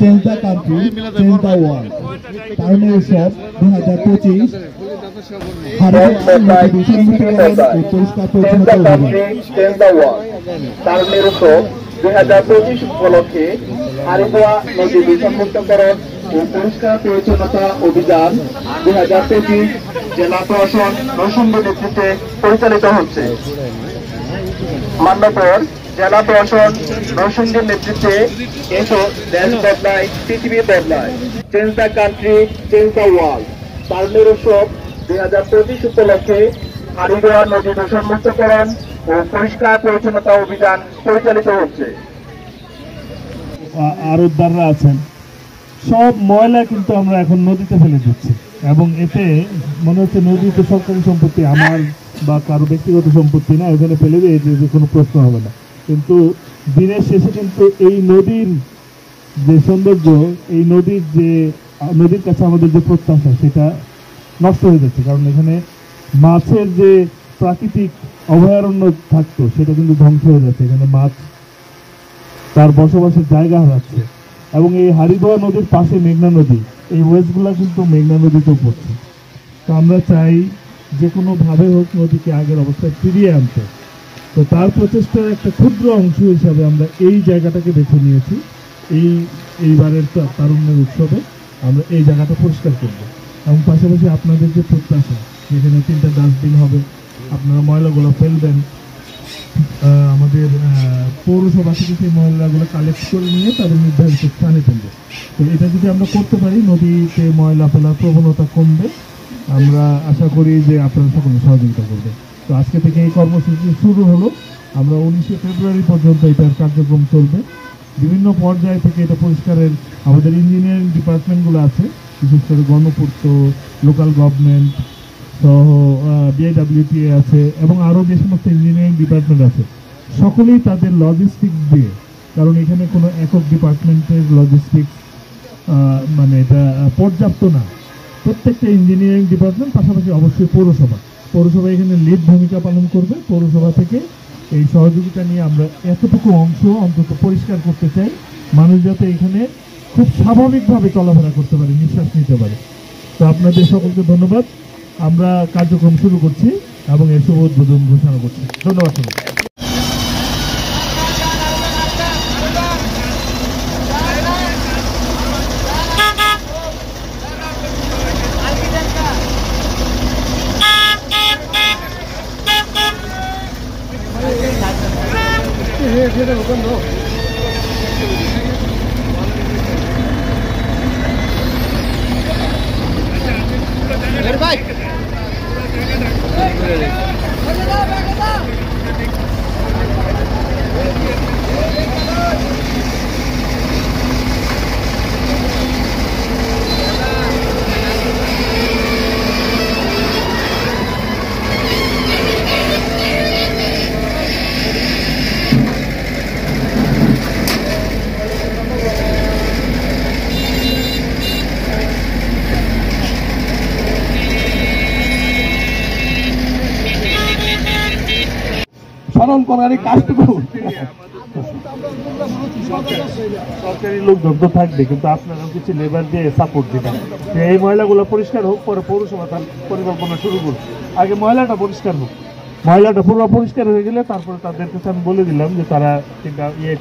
Change the country, change the world, টার্মের উৎসব 2025 উপলক্ষে হারিদোয়া নদী দূষণমুক্তকরণ ও পরিষ্কার পরিচ্ছন্নতা অভিযান 2025 জেলা প্রশাসন নরসিংদীর নেতৃত্বে পরিচালিত হচ্ছে। মান্যবর জেলা প্রশাসন নরসিংদীর নেতৃত্বে এসো দেশ বদলায় পৃথিবী বদলায়, change the country, change the world, টার্মের উৎসব 2025 উপলক্ষে হারিদোয়া নদী দূষণমুক্তকরণ ও পরিষ্কার পরিচ্ছন্নতা অভিযান পরিচালিত হচ্ছে। আরতদাররা আছেন, সব ময়লা কিন্তু আমরা এখন নদীতে ফেলে দিচ্ছি এবং এতে মনে হচ্ছে নদী তো সরকারি সম্পত্তি, আমার বা কারো ব্যক্তিগত সম্পত্তি না, এখানে ফেলে দিয়ে যে কোনো প্রশ্ন হবে না। কিন্তু দিনের শেষে কিন্তু এই নদীর যে সৌন্দর্য, এই নদীর কাছে আমাদের যে প্রত্যাশা, সেটা নষ্ট হয়ে যাচ্ছে। কারণ এখানে মাছের যে প্রাকৃতিক অভয়ারণ্য থাকতো সেটা কিন্তু ধ্বংস হয়ে যাচ্ছে। এখানে মাছ তার বসবাসের জায়গা হারাচ্ছে এবং এই হারিদোয়া নদীর পাশে মেঘনা নদী, এই ওয়েস্টগুলা কিন্তু মেঘনা নদীতেও পড়ছে। তো আমরা চাই যে কোনোভাবে হোক নদীকে আগের অবস্থায় ফিরিয়ে আনতে। তো তার প্রচেষ্টার একটা ক্ষুদ্র অংশ হিসাবে আমরা এই জায়গাটাকে বেছে নিয়েছি। এইবারের তারুণ্যের উৎসবে আমরা এই জায়গাটা পরিষ্কার করব এবং পাশাপাশি আপনাদের যে প্রত্যাশা, যেখানে 3টা ডাস্টবিন হবে, আপনারা ময়লাগুলো ফেলবেন, আমাদের পৌরসভা থেকে সেই ময়লাগুলো কালেক্ট করে নিয়ে তাদের নির্ধারিত স্থানে ফেলবে। তো এটা যদি আমরা করতে পারি, নদীতে ময়লা ফেলার প্রবণতা কমবে। আমরা আশা করি যে আপনারা সকলে সহযোগিতা করবেন। তো আজকে থেকে এই কর্মসূচি শুরু হলো, আমরা 19শে ফেব্রুয়ারি পর্যন্ত এটার কার্যক্রম চলবে। বিভিন্ন পর্যায় থেকে এটা পরিষ্কারের আমাদের ইঞ্জিনিয়ারিং ডিপার্টমেন্টগুলো আছে, বিশেষ করে গণপূর্ত, লোকাল গভর্নমেন্ট সহ বিআইডব্লিউটিএ আছে এবং আরও যে সমস্ত ইঞ্জিনিয়ারিং ডিপার্টমেন্ট আছে, সকলেই তাদের লজিস্টিক্স দিয়ে, কারণ এখানে কোনো একক ডিপার্টমেন্টের লজিস্টিক্স মানে এটা পর্যাপ্ত না। প্রত্যেকটা ইঞ্জিনিয়ারিং ডিপার্টমেন্ট, পাশাপাশি অবশ্যই পৌরসভা এখানে লিড ভূমিকা পালন করবে। পৌরসভা থেকে এই সহযোগিতা নিয়ে আমরা এতটুকু অংশ অন্তত পরিষ্কার করতে চাই, মানুষ যাতে এখানে খুব স্বাভাবিকভাবে চলাফেরা করতে পারে, নিঃশ্বাস নিতে পারে। তো আপনাদের সকলকে ধন্যবাদ। আমরা কার্যক্রম শুরু করছি এবং এর শুভ উদ্বোধন ঘোষণা করছি। ধন্যবাদ সবাইকে। স্মরণ করার এই কাজটুকু সরকারি লোক যত থাকবে, কিন্তু আপনারা কিছু লেবার দিয়ে সাপোর্ট দিবেন যে এই ময়লাগুলো পরিষ্কার হোক, পরে পৌরসভা তার পরিকল্পনা শুরু করবে। আগে ময়লাটা পরিষ্কার হোক, ময়লাটা পুরো পরিষ্কার হয়ে গেলে তারপরে তাদের কাছে আমি বলে দিলাম যে তারা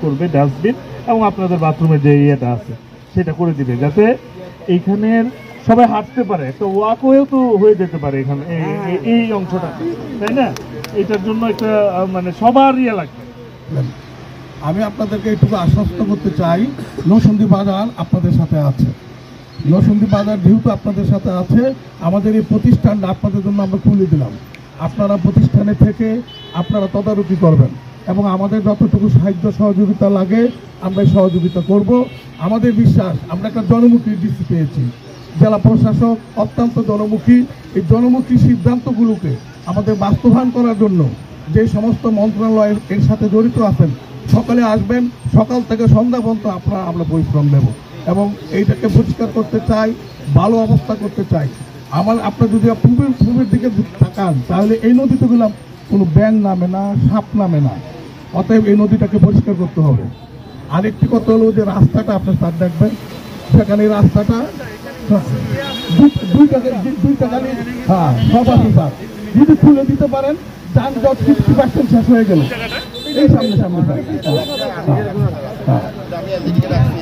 করবে ডাস্টবিন এবং আপনাদের বাথরুমের যে ইয়েটা আছে সেটা করে দিবে, যাতে এইখানের সবাই হাঁটতে পারে, একটা ওয়াকওয়েও তো হয়ে যেতে পারে এখানে এই অংশটা, তাই না? এটার জন্য একটা মানে সবার ইয়ে লাগবে। আমি আপনাদেরকে একটু আশ্বস্ত করতে চাই, নরসিংদী বাজার আপনাদের সাথে আছে। নরসিংদী বাজার যেহেতু আপনাদের সাথে আছে, আমাদের এই প্রতিষ্ঠানটা আপনাদের জন্য আমরা খুলে দিলাম। আপনারা প্রতিষ্ঠানে থেকে আপনারা তদারকি করবেন এবং আমাদের যতটুকু সাহায্য সহযোগিতা লাগে আমরা সহযোগিতা করব। আমাদের বিশ্বাস, আমরা একটা জনমুখী ডিসি পেয়েছি, জেলা প্রশাসক অত্যন্ত জনমুখী। এই জনমুখী সিদ্ধান্তগুলোকে আমাদের বাস্তবায়ন করার জন্য যে সমস্ত মন্ত্রণালয় এর সাথে জড়িত আছেন, সকালে আসবেন, সকাল থেকে সন্ধ্যা পর্যন্ত আমরা পরিশ্রম নেব এবং এইটাকে পরিষ্কার করতে চাই, ভালো অবস্থা করতে চাই। আপনার যদি পূর্বের দিকে তাকান, তাহলে এই নদীতে কোনো ব্যাঙ নামে না, সাপ নামে না। অতএব এই নদীটাকে পরিষ্কার করতে হবে। আরেকটি কথা হলো যে রাস্তাটা আপনার স্যার দেখবেন, সেখানে রাস্তাটা দুইটা গাড়ি হ্যাঁ সব আছে স্যার, যদি খুলে দিতে পারেন যানজট 60% শেষ হয়ে গেল। এই সামনে সামনে স্যার। আমি এদিকে রাখছি